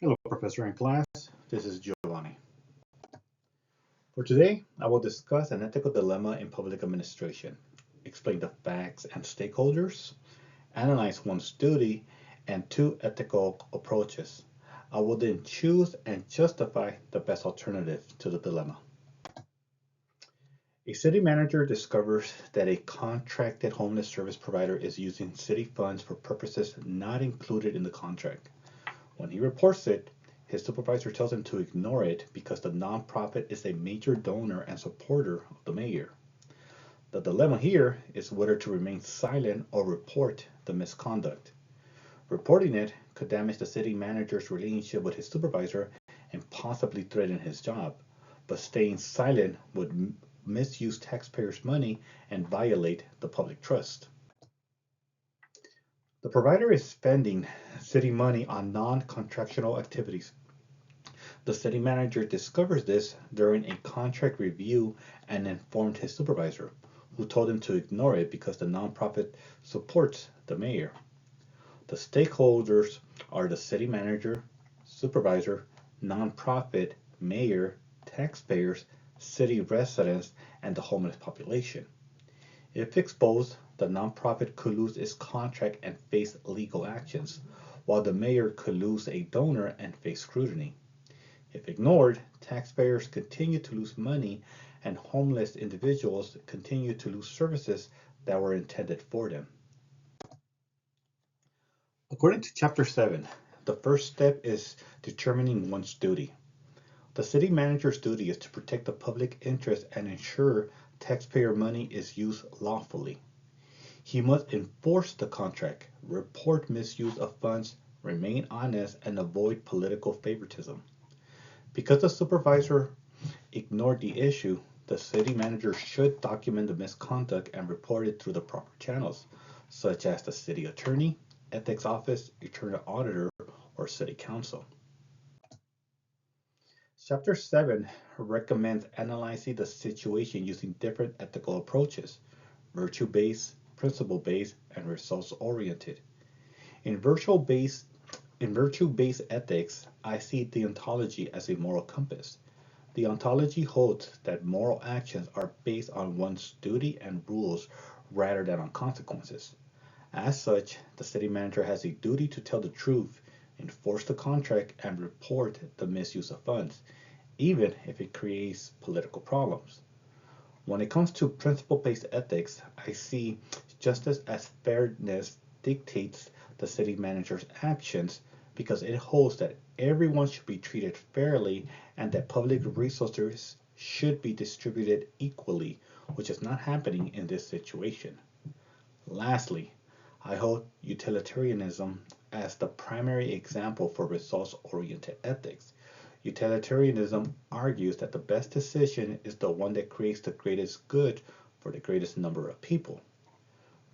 Hello, Professor and class. This is Giovanni. For today, I will discuss an ethical dilemma in public administration, explain the facts and stakeholders, analyze one's duty, and two ethical approaches. I will then choose and justify the best alternative to the dilemma. A city manager discovers that a contracted homeless service provider is using city funds for purposes not included in the contract. When he reports it, his supervisor tells him to ignore it because the nonprofit is a major donor and supporter of the mayor. The dilemma here is whether to remain silent or report the misconduct. Reporting it could damage the city manager's relationship with his supervisor and possibly threaten his job, but staying silent would misuse taxpayers' money and violate the public trust. The provider is spending city money on non-contractual activities. The city manager discovers this during a contract review and informed his supervisor, who told him to ignore it because the nonprofit supports the mayor. The stakeholders are the city manager, supervisor, nonprofit, mayor, taxpayers, city residents, and the homeless population. If exposed, the nonprofit could lose its contract and face legal actions, while the mayor could lose a donor and face scrutiny. If ignored, taxpayers continue to lose money and homeless individuals continue to lose services that were intended for them. According to Chapter 7, the first step is determining one's duty. The city manager's duty is to protect the public interest and ensure taxpayer money is used lawfully. He must enforce the contract, report misuse of funds, remain honest, and avoid political favoritism. Because the supervisor ignored the issue, the city manager should document the misconduct and report it through the proper channels, such as the city attorney, ethics office, internal auditor, or city council. Chapter 7 recommends analyzing the situation using different ethical approaches: virtue-based, principle-based, and results-oriented. In virtue-based ethics, I see deontology as a moral compass. Deontology holds that moral actions are based on one's duty and rules rather than on consequences. As such, the city manager has a duty to tell the truth, enforce the contract, and report the misuse of funds, even if it creates political problems. When it comes to principle-based ethics, I see justice as fairness dictates the city manager's actions because it holds that everyone should be treated fairly and that public resources should be distributed equally, which is not happening in this situation. Lastly, I hold utilitarianism as the primary example for results-oriented ethics. Utilitarianism argues that the best decision is the one that creates the greatest good for the greatest number of people.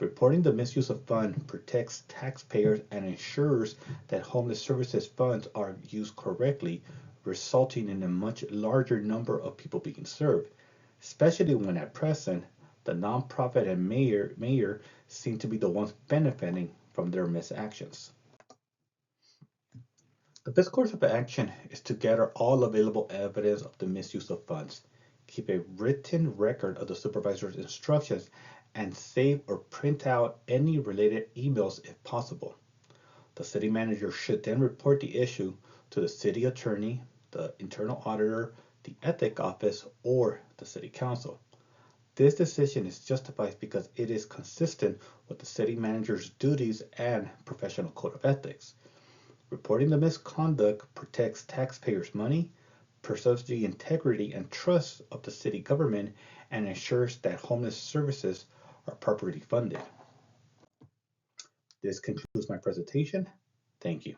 Reporting the misuse of funds protects taxpayers and ensures that homeless services funds are used correctly, resulting in a much larger number of people being served, especially when at present the nonprofit and mayor seem to be the ones benefiting from their misactions. The best course of action is to gather all available evidence of the misuse of funds, keep a written record of the supervisor's instructions, and save or print out any related emails if possible. The city manager should then report the issue to the city attorney, the internal auditor, the ethics office, or the city council. This decision is justified because it is consistent with the city manager's duties and professional code of ethics. Reporting the misconduct protects taxpayers' money, preserves the integrity and trust of the city government, and ensures that homeless services are properly funded. This concludes my presentation. Thank you.